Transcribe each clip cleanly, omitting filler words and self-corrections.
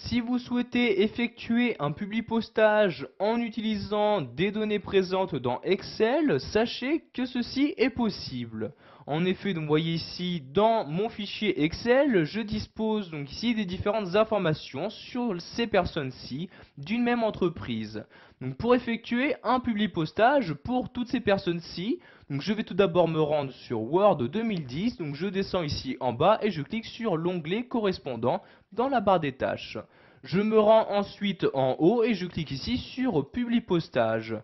Si vous souhaitez effectuer un publipostage en utilisant des données présentes dans Excel, sachez que ceci est possible. En effet, donc vous voyez ici dans mon fichier Excel, je dispose donc ici des différentes informations sur ces personnes-ci d'une même entreprise. Donc pour effectuer un publipostage pour toutes ces personnes-ci, donc je vais tout d'abord me rendre sur Word 2010, donc je descends ici en bas et je clique sur l'onglet correspondant dans la barre des tâches. Je me rends ensuite en haut et je clique ici sur Publipostage.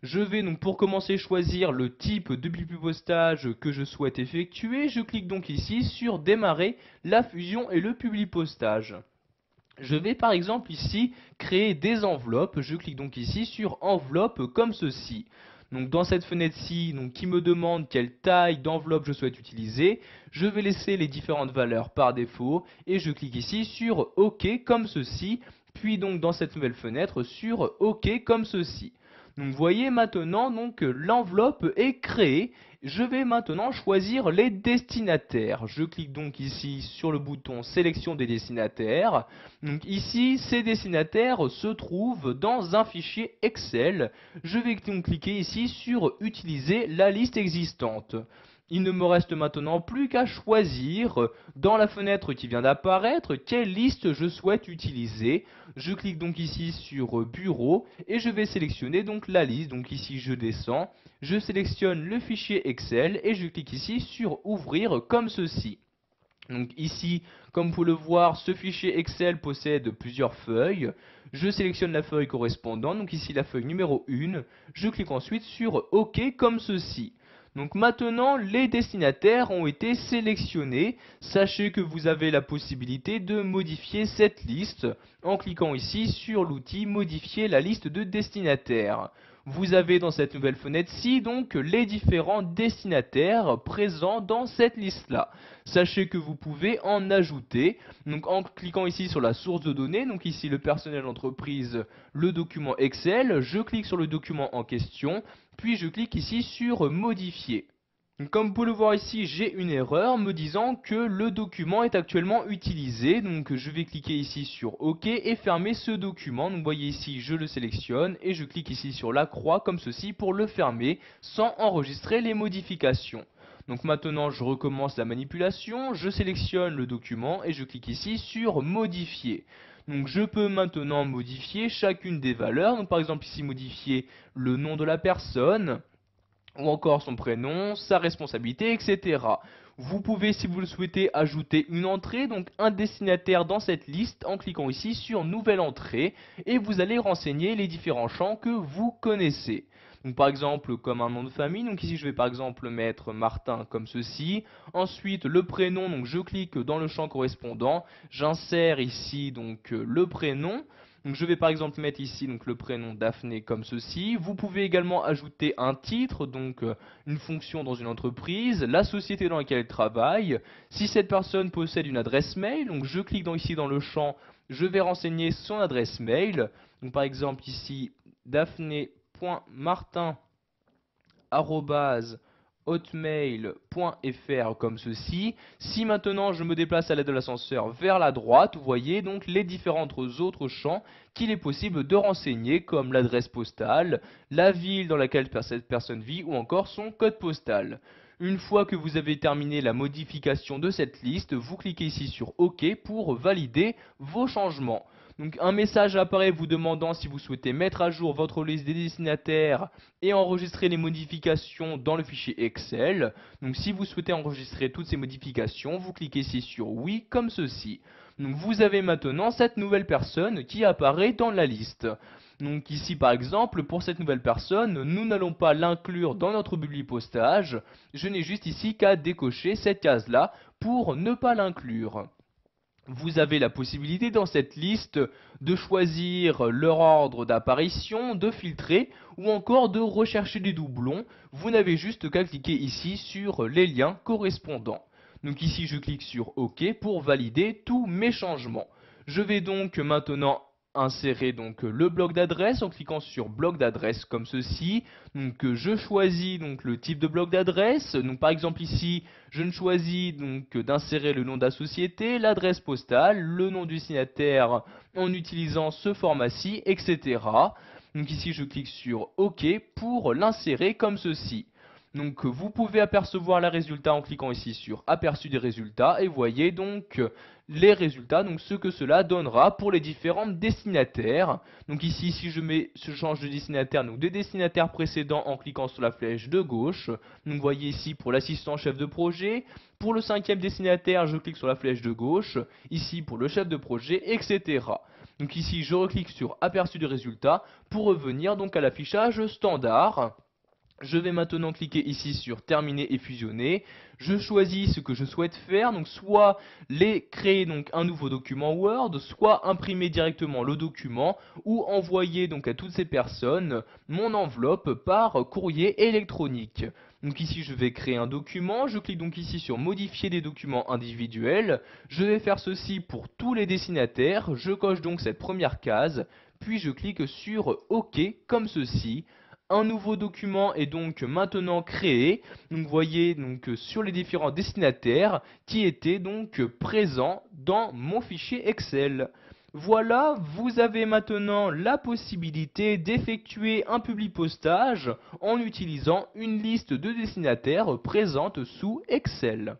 Je vais donc pour commencer choisir le type de publipostage que je souhaite effectuer. Je clique donc ici sur Démarrer la fusion et le publipostage. Je vais par exemple ici créer des enveloppes. Je clique donc ici sur Enveloppe comme ceci. Donc dans cette fenêtre-ci, qui me demande quelle taille d'enveloppe je souhaite utiliser, je vais laisser les différentes valeurs par défaut et je clique ici sur OK comme ceci, puis donc dans cette nouvelle fenêtre sur OK comme ceci. Donc vous voyez maintenant l'enveloppe est créée. Je vais maintenant choisir les destinataires. Je clique donc ici sur le bouton sélection des destinataires. Donc ici, ces destinataires se trouvent dans un fichier Excel. Je vais donc cliquer ici sur utiliser la liste existante. Il ne me reste maintenant plus qu'à choisir dans la fenêtre qui vient d'apparaître quelle liste je souhaite utiliser. Je clique donc ici sur Bureau et je vais sélectionner donc la liste. Donc ici je descends, je sélectionne le fichier Excel et je clique ici sur Ouvrir comme ceci. Donc ici, comme vous pouvez le voir, ce fichier Excel possède plusieurs feuilles. Je sélectionne la feuille correspondante, donc ici la feuille numéro 1. Je clique ensuite sur OK comme ceci. Donc maintenant, les destinataires ont été sélectionnés. Sachez que vous avez la possibilité de modifier cette liste en cliquant ici sur l'outil Modifier la liste de destinataires. Vous avez dans cette nouvelle fenêtre-ci donc les différents destinataires présents dans cette liste-là. Sachez que vous pouvez en ajouter, donc en cliquant ici sur la source de données, donc ici le personnel d'entreprise, le document Excel, je clique sur le document en question, puis je clique ici sur modifier. Comme vous pouvez le voir ici, j'ai une erreur me disant que le document est actuellement utilisé. Donc je vais cliquer ici sur OK et fermer ce document. Donc vous voyez ici, je le sélectionne et je clique ici sur la croix comme ceci pour le fermer sans enregistrer les modifications. Donc maintenant je recommence la manipulation, je sélectionne le document et je clique ici sur modifier. Donc je peux maintenant modifier chacune des valeurs. Donc par exemple ici modifier le nom de la personne, ou encore son prénom, sa responsabilité, etc. Vous pouvez, si vous le souhaitez, ajouter une entrée, donc un destinataire dans cette liste, en cliquant ici sur Nouvelle entrée, et vous allez renseigner les différents champs que vous connaissez. Donc par exemple, comme un nom de famille, donc ici je vais par exemple mettre Martin comme ceci. Ensuite, le prénom, donc je clique dans le champ correspondant, j'insère ici donc le prénom. Donc je vais par exemple mettre ici donc le prénom Daphné comme ceci. Vous pouvez également ajouter un titre, donc une fonction dans une entreprise, la société dans laquelle elle travaille. Si cette personne possède une adresse mail, donc je clique ici dans le champ, je vais renseigner son adresse mail. Donc par exemple ici daphné.martin@hotmail.fr comme ceci. Si maintenant je me déplace à l'aide de l'ascenseur vers la droite, vous voyez donc les différents autres champs qu'il est possible de renseigner comme l'adresse postale, la ville dans laquelle cette personne vit ou encore son code postal. Une fois que vous avez terminé la modification de cette liste, vous cliquez ici sur OK pour valider vos changements. Donc un message apparaît vous demandant si vous souhaitez mettre à jour votre liste des destinataires et enregistrer les modifications dans le fichier Excel. Donc si vous souhaitez enregistrer toutes ces modifications, vous cliquez ici sur oui comme ceci. Donc vous avez maintenant cette nouvelle personne qui apparaît dans la liste. Donc ici par exemple, pour cette nouvelle personne, nous n'allons pas l'inclure dans notre publipostage. Je n'ai juste ici qu'à décocher cette case-là pour ne pas l'inclure. Vous avez la possibilité dans cette liste de choisir leur ordre d'apparition, de filtrer ou encore de rechercher des doublons. Vous n'avez juste qu'à cliquer ici sur les liens correspondants. Donc ici je clique sur OK pour valider tous mes changements. Je vais donc maintenant insérer donc le bloc d'adresse en cliquant sur bloc d'adresse comme ceci. Donc je choisis donc le type de bloc d'adresse. Donc par exemple ici, je ne choisis donc d'insérer le nom de la société, l'adresse postale, le nom du destinataire en utilisant ce format-ci, etc. Donc ici je clique sur OK pour l'insérer comme ceci. Donc vous pouvez apercevoir les résultats en cliquant ici sur aperçu des résultats et voyez donc les résultats, donc ce que cela donnera pour les différents destinataires. Donc ici si je change de destinataire, donc des destinataires précédents en cliquant sur la flèche de gauche. Donc voyez ici pour l'assistant chef de projet, pour le 5e destinataire je clique sur la flèche de gauche, ici pour le chef de projet, etc. Donc ici je reclique sur aperçu des résultats pour revenir donc à l'affichage standard. Je vais maintenant cliquer ici sur terminer et fusionner. Je choisis ce que je souhaite faire, donc soit créer donc un nouveau document Word, soit imprimer directement le document ou envoyer donc à toutes ces personnes mon enveloppe par courrier électronique. Donc ici je vais créer un document, je clique donc ici sur modifier des documents individuels. Je vais faire ceci pour tous les destinataires, je coche donc cette première case, puis je clique sur OK comme ceci. Un nouveau document est donc maintenant créé. Donc vous voyez donc sur les différents destinataires qui étaient donc présents dans mon fichier Excel. Voilà, vous avez maintenant la possibilité d'effectuer un publipostage en utilisant une liste de destinataires présente sous Excel.